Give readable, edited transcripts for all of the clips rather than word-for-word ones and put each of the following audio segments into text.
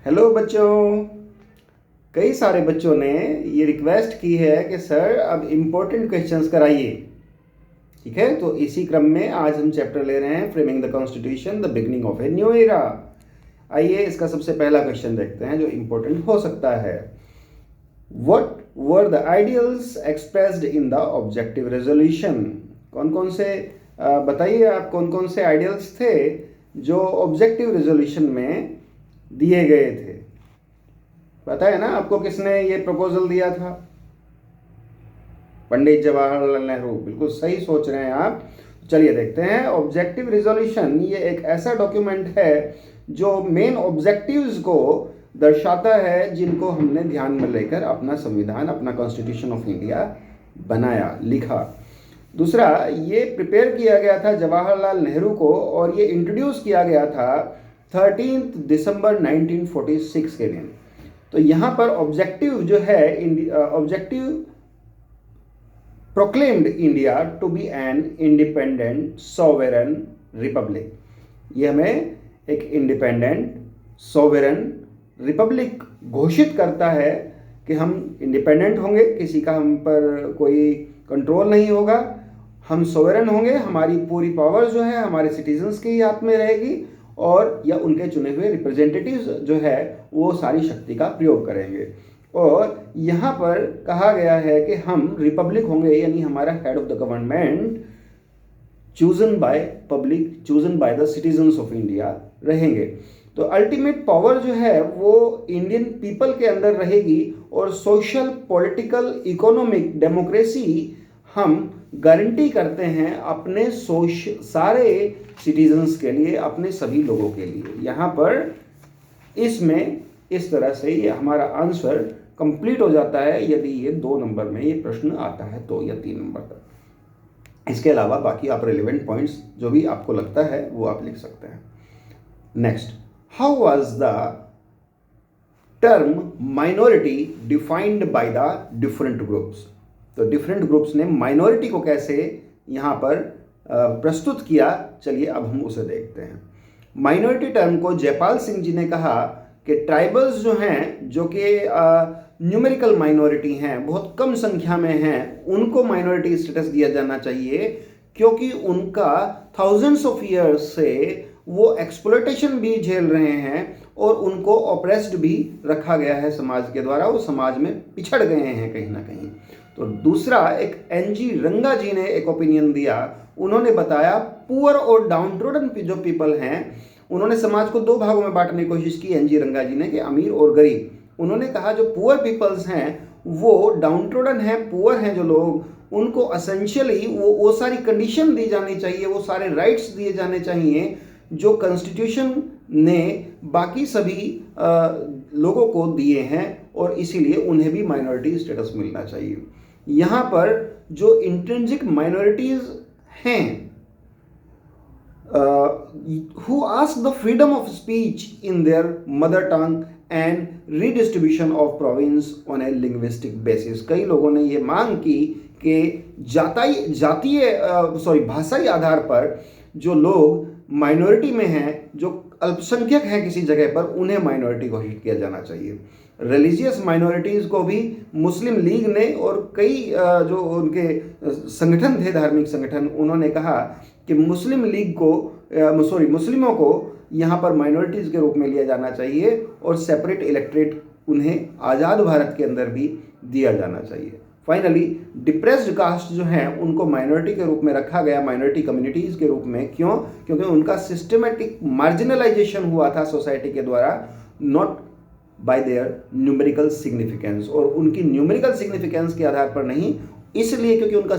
Hello बच्चों। कई सारे बच्चों ने ये रिक्वेस्ट की है कि सर अब इम्पोर्टेंट क्वेश्चंस कराइए। ठीक है, तो इसी क्रम में आज हम चैप्टर ले रहे हैं framing the constitution the beginning of a new era. आइए इसका सबसे पहला क्वेश्चन देखते हैं जो इम्पोर्टेंट हो सकता है। What were the ideals expressed in the objective resolution. कौन कौन से बताइए आप कौन कौन से आइडियल्स थे जो ऑब्जेक्टिव रेजोल्यूशन में दिए गए थे। पता है ना आपको किसने ये प्रपोजल दिया था? पंडित जवाहरलाल नेहरू। बिल्कुल सही सोच रहे हैं आप। चलिए देखते हैं। ऑब्जेक्टिव रिजोल्यूशन ये एक ऐसा डॉक्यूमेंट है जो मेन ऑब्जेक्टिव्स को दर्शाता है जिनको हमने ध्यान में लेकर अपना संविधान, अपना कॉन्स्टिट्यूशन ऑफ इंडिया बनाया, लिखा। दूसरा, ये प्रिपेयर किया गया था जवाहरलाल नेहरू को और ये इंट्रोड्यूस किया गया था 13 दिसंबर 1946 के दिन। तो यहाँ पर ऑब्जेक्टिव जो है, objective proclaimed India to be an independent sovereign republic. ये हमें एक इंडिपेंडेंट सॉवेरन रिपब्लिक घोषित करता है कि हम इंडिपेंडेंट होंगे, किसी का हम पर कोई कंट्रोल नहीं होगा, हम सोवरेन होंगे, हमारी पूरी पावर जो है हमारे सिटीजन्स के ही हाथ में रहेगी और या उनके चुने हुए रिप्रेजेंटेटिव्स जो है वो सारी शक्ति का प्रयोग करेंगे। और यहाँ पर कहा गया है कि हम रिपब्लिक होंगे, यानी हमारा head of the government chosen by public, chosen by the citizens of India रहेंगे। तो अल्टीमेट पावर जो है वो इंडियन पीपल के अंदर रहेगी और सोशल, पॉलिटिकल, इकोनॉमिक, डेमोक्रेसी हम गारंटी करते हैं अपने सारे सिटीजन्स के लिए, अपने सभी लोगों के लिए। यहाँ पर इसमें इस तरह से ये हमारा आंसर कंप्लीट हो जाता है यदि ये 2 नंबर में ये प्रश्न आता है तो, या 3 नंबर तक। इसके अलावा बाकी आप रिलेवेंट पॉइंट्स जो भी आपको लगता है वो आप लिख सकते हैं। Next, how was the term minority defined by the different groups. तो डिफरेंट ग्रुप्स ने माइनॉरिटी को कैसे यहाँ पर प्रस्तुत किया, चलिए अब हम उसे देखते हैं। माइनॉरिटी टर्म को जयपाल सिंह जी ने कहा कि ट्राइबल्स जो हैं, जो कि न्यूमेरिकल माइनॉरिटी हैं, बहुत कम संख्या में हैं, उनको माइनॉरिटी स्टेटस दिया जाना चाहिए क्योंकि उनका थाउजेंड्स ऑफ ईयर्स से वो एक्सप्लॉयटेशन भी झेल रहे हैं और उनको ऑप्रेस्ड भी रखा गया है समाज के द्वारा, वो समाज में पिछड़ गए हैं कहीं ना कहीं। तो दूसरा, एक एनजी रंगा जी ने एक ओपिनियन दिया। उन्होंने बताया पुअर और डाउनट्रोडन जो पीपल हैं, उन्होंने समाज को 2 भागों में बांटने की कोशिश की एनजी रंगा जी ने, कि अमीर और गरीब। उन्होंने कहा जो पुअर पीपल्स हैं वो डाउनट्रोडन हैं, पुअर हैं जो लोग, उनको असेंशियली वो सारी कंडीशन दी जानी चाहिए, वो सारे राइट्स दिए जाने चाहिए जो कॉन्स्टिट्यूशन ने बाकी सभी लोगों को दिए हैं और इसीलिए उन्हें भी माइनॉरिटी स्टेटस मिलना चाहिए। यहाँ पर जो इंट्रिंसिक माइनॉरिटीज हैं, who ask the freedom of speech in their mother tongue and redistribution of province on a linguistic basis। कई लोगों ने ये मांग की कि भाषाई आधार पर जो लोग माइनॉरिटी में हैं, जो अल्पसंख्यक हैं किसी जगह पर, उन्हें माइनॉरिटी घोषित किया जाना चाहिए। रिलीजियस माइनॉरिटीज़ को भी मुस्लिम लीग ने और कई जो उनके संगठन थे, धार्मिक संगठन, उन्होंने कहा कि मुस्लिम लीग को मुस्लिमों को यहाँ पर माइनॉरिटीज़ के रूप में लिया जाना चाहिए और सेपरेट इलेक्ट्रेट उन्हें आज़ाद भारत के अंदर भी दिया जाना चाहिए। फाइनली डिप्रेस्ड कास्ट जो हैं उनको माइनॉरिटी के रूप में रखा गया, माइनॉरिटी कम्युनिटीज़ के रूप में। क्यों? क्योंकि उनका सिस्टमेटिक मार्जिनलाइजेशन हुआ था सोसाइटी के द्वारा, not bye there numerical significance, और उनकी न्यूमेरिकल सिग्निफिकेंस के आधार पर नहीं, इसलिए क्योंकि उनका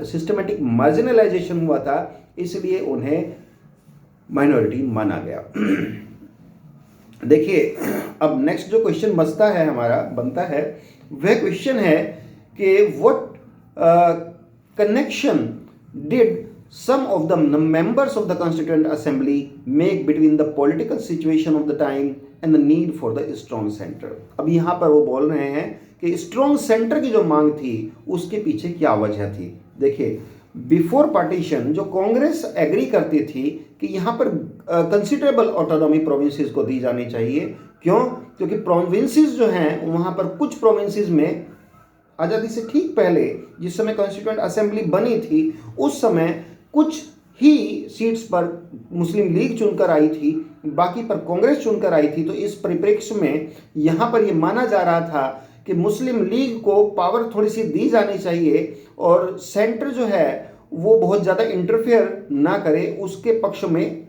सिस्टमेटिक मार्जिनलाइजेशन हुआ था, इसलिए उन्हें माइनॉरिटी माना गया। देखिए अब नेक्स्ट जो क्वेश्चन बनता है वह क्वेश्चन है कि what connection did some of the members of the Constituent Assembly make between the political situation of the time and the need for the strong center। अब यहाँ पर वो बोल रहे हैं कि स्ट्रॉन्ग सेंटर की जो मांग थी उसके पीछे क्या वजह थी। देखिए, बिफोर पार्टीशन जो कांग्रेस एग्री करती थी कि यहाँ पर कंसिडरेबल ऑटोनॉमी प्रोविंसेस को दी जानी चाहिए। क्यों? क्योंकि प्रोविंसेस जो हैं वहाँ पर कुछ प्रोविंसेस में आज़ादी से ठीक पहले जिस समय कॉन्स्टिट्यूएंट असेंबली बनी थी उस समय कुछ ही सीट्स पर मुस्लिम लीग चुनकर आई थी, बाकी पर कांग्रेस चुनकर आई थी। तो इस परिप्रेक्ष्य में यहाँ पर ये माना जा रहा था कि मुस्लिम लीग को पावर थोड़ी सी दी जानी चाहिए और सेंटर जो है वो बहुत ज़्यादा इंटरफेयर ना करे, उसके पक्ष में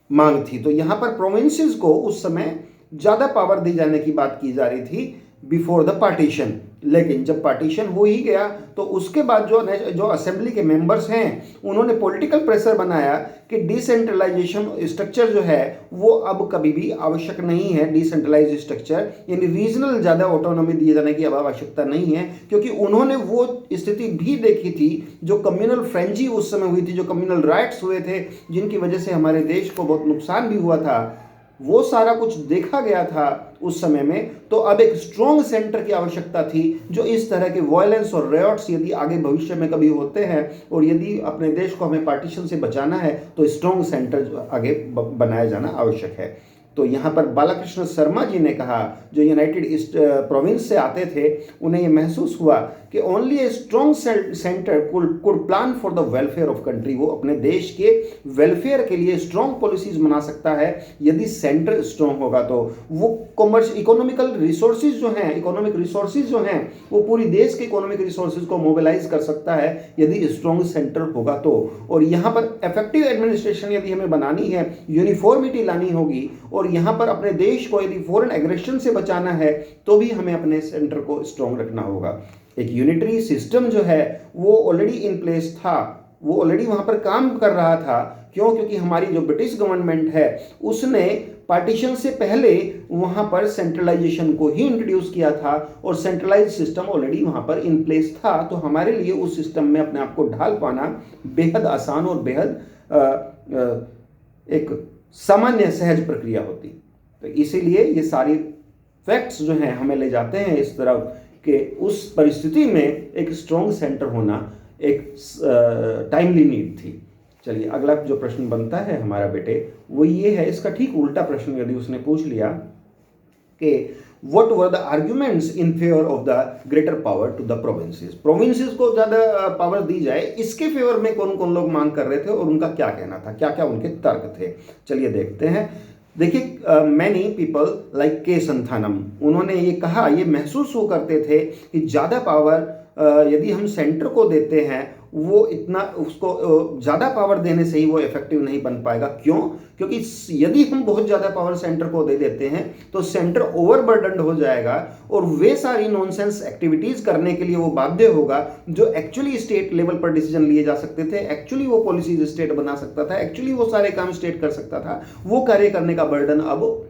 मांग थी। तो यहाँ पर प्रोविंसेस को उस समय ज़्यादा पावर दी जाने की बात की जा रही थी बिफोर द पार्टीशन। लेकिन जब पार्टीशन हो ही गया तो उसके बाद जो असेंबली के मेंबर्स हैं उन्होंने पॉलिटिकल प्रेशर बनाया कि डिसेंट्रलाइजेशन स्ट्रक्चर जो है वो अब कभी भी आवश्यक नहीं है। डिसेंट्रलाइज स्ट्रक्चर यानी रीजनल ज़्यादा ऑटोनॉमी दिए जाने की अब आवश्यकता नहीं है, क्योंकि उन्होंने वो स्थिति भी देखी थी जो कम्युनल फ्रेंजी उस समय हुई थी, जो कम्युनल राइट्स हुए थे जिनकी वजह से हमारे देश को बहुत नुकसान भी हुआ था। वो सारा कुछ देखा गया था उस समय में। तो अब एक स्ट्रॉन्ग सेंटर की आवश्यकता थी जो इस तरह के वायलेंस और रेयॉट्स यदि आगे भविष्य में कभी होते हैं और यदि अपने देश को हमें पार्टीशन से बचाना है तो स्ट्रॉन्ग सेंटर आगे बनाया जाना आवश्यक है। तो यहाँ पर बालाकृष्ण शर्मा जी ने कहा, जो यूनाइटेड ईस्ट प्रोविंस से आते थे, उन्हें ये महसूस हुआ कि only a strong centre could plan for the welfare of country. वो अपने देश के वेलफेयर के लिए स्ट्रॉन्ग पॉलिसीज बना सकता है यदि सेंटर स्ट्रॉन्ग होगा। तो वो इकोनॉमिक रिसोर्सेज जो हैं वो पूरी देश के इकोनॉमिक रिसोर्सेज को मोबिलाइज कर सकता है यदि स्ट्रॉन्ग सेंटर होगा तो। और यहाँ पर इफेक्टिव एडमिनिस्ट्रेशन यदि हमें बनानी है, यूनिफॉर्मिटी लानी होगी और यहाँ पर अपने देश को यदि फॉरेन एग्रेशन से बचाना है तो भी हमें अपने सेंटर को स्ट्रॉन्ग रखना होगा। एक यूनिटरी सिस्टम जो है वो ऑलरेडी इन प्लेस था, वो ऑलरेडी वहाँ पर काम कर रहा था। क्यों? क्योंकि हमारी जो ब्रिटिश गवर्नमेंट है उसने पार्टीशन से पहले वहाँ पर सेंट्रलाइजेशन को ही इंट्रोड्यूस किया था और सेंट्रलाइज सिस्टम ऑलरेडी वहाँ पर इन प्लेस था। तो हमारे लिए उस सिस्टम में अपने आप को ढाल पाना बेहद आसान और बेहद एक सामान्य सहज प्रक्रिया होती। तो इसीलिए ये सारी फैक्ट्स जो हैं हमें ले जाते हैं इस तरफ कि उस परिस्थिति में एक स्ट्रॉन्ग सेंटर होना एक टाइमली नीड थी। चलिए अगला जो प्रश्न बनता है हमारा बेटे वो ये है, इसका ठीक उल्टा प्रश्न यदि उसने पूछ लिया कि what were the arguments in favour of the greater power to the provinces. Provinces को ज़्यादा पावर दी जाए, इसके फेवर में कौन कौन लोग मांग कर रहे थे और उनका क्या कहना था, क्या क्या उनके तर्क थे। चलिए देखते हैं। देखिए मैनी पीपल लाइक के संथानम, उन्होंने ये कहा, ये महसूस हो करते थे कि ज़्यादा पावर यदि हम सेंटर को देते हैं वो इतना उसको ज़्यादा पावर देने से ही वो इफेक्टिव नहीं बन पाएगा। क्यों? क्योंकि यदि हम बहुत ज़्यादा पावर सेंटर को दे देते हैं तो सेंटर ओवरबर्डन्ड हो जाएगा और वे सारी नॉनसेंस एक्टिविटीज़ करने के लिए वो बाध्य होगा जो एक्चुअली स्टेट लेवल पर डिसीजन लिए जा सकते थे, एक्चुअली वो पॉलिसीज स्टेट बना सकता था, एक्चुअली वो सारे काम स्टेट कर सकता था, वो कार्य करने का बर्डन अब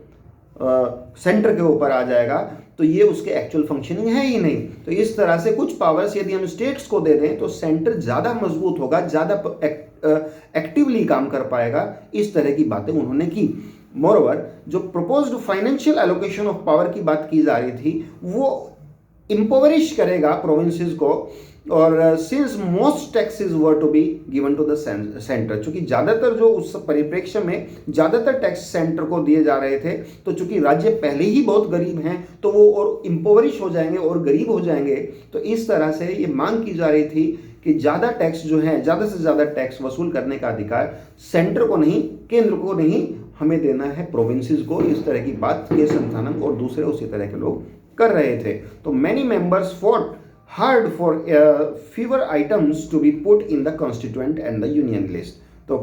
सेंटर के ऊपर आ जाएगा। तो ये उसके एक्चुअल फंक्शनिंग है ही नहीं। तो इस तरह से कुछ पावर्स यदि हम स्टेट्स को दे दें तो सेंटर ज़्यादा मजबूत होगा, ज़्यादा एक्टिवली काम कर पाएगा। इस तरह की बातें उन्होंने की। मोरओवर जो proposed financial allocation of power की बात की जा रही थी वो इम्पोवरिश करेगा प्रोविंसेस को, और since most taxes were to be given to the centre, चूंकि ज़्यादातर जो उस परिप्रेक्ष्य में ज़्यादातर टैक्स सेंटर को दिए जा रहे थे, तो चूंकि राज्य पहले ही बहुत गरीब हैं तो वो और इम्पोवरिश हो जाएंगे और गरीब हो जाएंगे। तो इस तरह से ये मांग की जा रही थी कि ज़्यादा टैक्स जो है, ज़्यादा से ज़्यादा टैक्स वसूल करने का अधिकार सेंटर को नहीं, केंद्र को नहीं, हमें देना है प्रोविंसेस को। इस तरह की बात के संथानम और दूसरे उसी तरह के लोग कर रहे थे। तो many members fought hard for fewer items to be put in the constituent and the union list। तो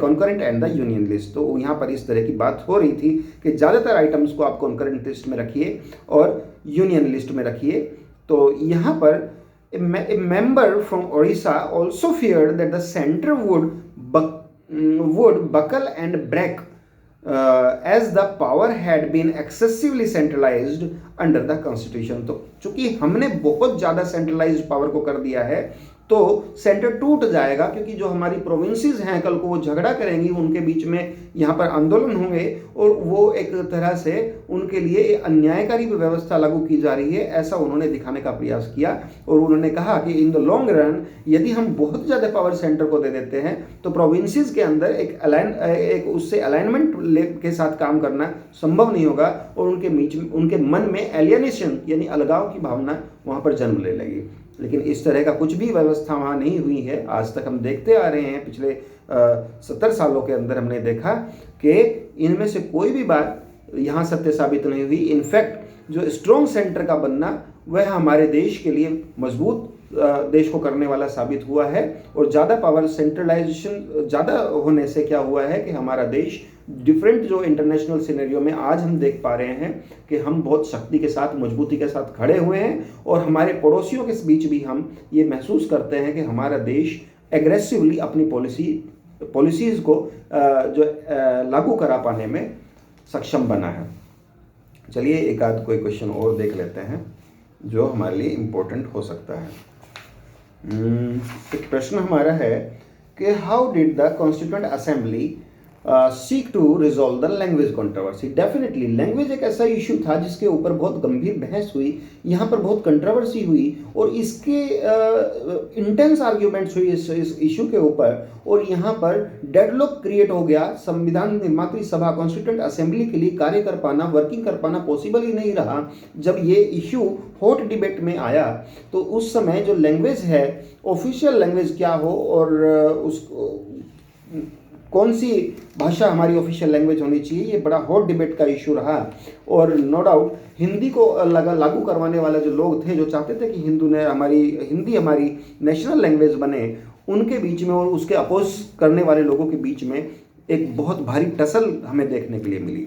concurrent and the union list। तो यहाँ पर इस तरह की बात हो रही थी कि ज़्यादातर आइटम्स को आप concurrent लिस्ट में रखिए और यूनियन लिस्ट में रखिए। तो यहाँ पर a member from Orissa also feared that the center would buckle and break as the power had been excessively centralized under the constitution। तो चूंकि हमने बहुत ज़्यादा सेंट्रलाइज्ड पावर को कर दिया है तो सेंटर टूट जाएगा, क्योंकि जो हमारी प्रोविंसेस हैं कल को वो झगड़ा करेंगी, उनके बीच में यहाँ पर आंदोलन होंगे और वो एक तरह से उनके लिए अन्यायकारी व्यवस्था लागू की जा रही है, ऐसा उन्होंने दिखाने का प्रयास किया। और उन्होंने कहा कि इन द लॉन्ग रन यदि हम बहुत ज़्यादा पावर सेंटर को दे देते हैं तो प्रोविंसेस के अंदर एक उससे अलाइनमेंट के साथ काम करना संभव नहीं होगा और उनके मन में एलियनेशन यानी अलगाव की भावना वहाँ पर जन्म ले लेगी। लेकिन इस तरह का कुछ भी व्यवस्था वहाँ नहीं हुई है। आज तक हम देखते आ रहे हैं, पिछले 70 सालों के अंदर हमने देखा कि इनमें से कोई भी बात यहाँ सत्य साबित नहीं हुई। इनफैक्ट जो स्ट्रॉन्ग सेंटर का बनना वह हमारे देश के लिए मजबूत देश को करने वाला साबित हुआ है। और ज़्यादा पावर सेंट्रलाइजेशन ज़्यादा होने से क्या हुआ है कि हमारा देश डिफरेंट जो इंटरनेशनल सिनेरियो में आज हम देख पा रहे हैं कि हम बहुत शक्ति के साथ, मजबूती के साथ खड़े हुए हैं और हमारे पड़ोसियों के बीच भी हम ये महसूस करते हैं कि हमारा देश एग्रेसिवली अपनी पॉलिसीज़ को जो लागू करा पाने में सक्षम बना है। चलिए एक आध कोई क्वेश्चन और देख लेते हैं जो हमारे लिए इम्पोर्टेंट हो सकता है। एक प्रश्न हमारा है कि how did the constituent assembly seek to resolve the language controversy. Definitely language एक ऐसा इशू था जिसके ऊपर बहुत गंभीर बहस हुई, यहाँ पर बहुत कंट्रोवर्सी हुई और इसके इंटेंस आर्ग्यूमेंट्स हुई इस इशू के ऊपर। और यहाँ पर डेडलॉक क्रिएट हो गया। संविधान निर्मात्री सभा कॉन्स्टिट्यूएंट असेंबली के लिए कार्य कर पाना, वर्किंग कर पाना पॉसिबल ही नहीं रहा। जब ये इशू हॉट डिबेट में आया तो उस समय जो लैंग्वेज है, ऑफिशियल लैंग्वेज क्या हो और कौन सी भाषा हमारी ऑफिशियल लैंग्वेज होनी चाहिए, ये बड़ा हॉट डिबेट का इशू रहा। और नो डाउट हिंदी को लागू करवाने वाले जो लोग थे, जो चाहते थे कि हिंदी हमारी नेशनल लैंग्वेज बने, उनके बीच में और उसके अपोज करने वाले लोगों के बीच में एक बहुत भारी टसल हमें देखने के लिए मिली।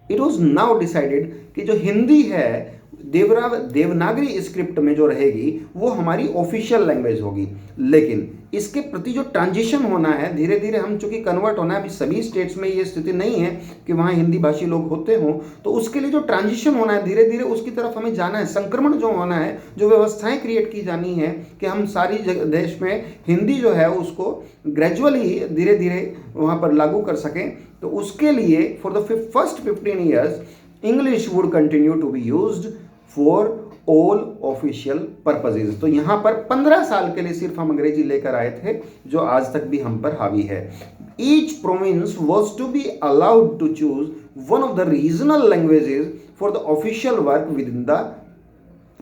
इट वॉज नाउ डिसाइडेड कि जो हिंदी है देवनागरी स्क्रिप्ट में जो रहेगी वो हमारी ऑफिशियल लैंग्वेज होगी। लेकिन इसके प्रति जो ट्रांजिशन होना है, धीरे धीरे हम चूंकि कन्वर्ट होना है, अभी सभी स्टेट्स में ये स्थिति नहीं है कि वहाँ हिंदी भाषी लोग होते हों, तो उसके लिए जो ट्रांजिशन होना है धीरे धीरे उसकी तरफ हमें जाना है। संक्रमण जो होना है, जो व्यवस्थाएं क्रिएट की जानी है कि हम सारी देश में हिंदी जो है उसको ग्रेजुअली धीरे धीरे वहाँ पर लागू कर सकें। तो उसके लिए for the first 15 years English would continue to be used for all official purposes. तो यहाँ पर 15 साल के लिए सिर्फ हम अंग्रेजी लेकर आए थे, जो आज तक भी हम पर हावी है। Each province was to be allowed to choose one of the regional languages for the official work within the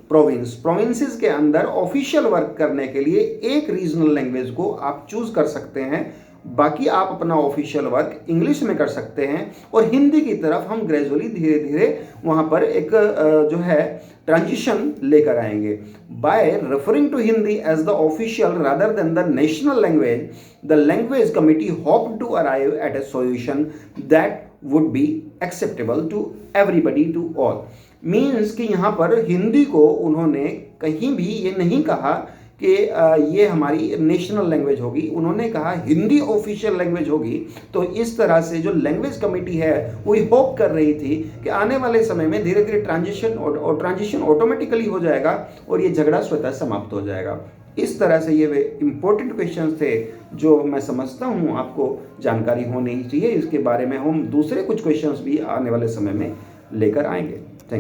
province. Provinces के अंदर ऑफिशियल वर्क करने के लिए एक रीजनल लैंग्वेज को आप चूज कर सकते हैं, बाकी आप अपना ऑफिशियल वर्क इंग्लिश में कर सकते हैं। और हिंदी की तरफ हम ग्रेजुअली धीरे धीरे वहाँ पर एक जो है ट्रांजिशन लेकर आएंगे। By referring to Hindi as the official rather than the national language, the language committee hope to arrive at a solution that would be acceptable to everybody, to all. Means कि यहाँ पर हिंदी को उन्होंने कहीं भी ये नहीं कहा कि ये हमारी नेशनल लैंग्वेज होगी, उन्होंने कहा हिंदी ऑफिशियल लैंग्वेज होगी। तो इस तरह से जो लैंग्वेज कमेटी है वो होप कर रही थी कि आने वाले समय में धीरे धीरे ट्रांजिशन ऑटोमेटिकली हो जाएगा और ये झगड़ा स्वतः समाप्त हो जाएगा। इस तरह से ये वे इम्पोर्टेंट क्वेश्चंस थे जो मैं समझता हूँ आपको जानकारी होनी चाहिए। इसके बारे में हम दूसरे कुछ क्वेश्चंस भी आने वाले समय में लेकर आएंगे।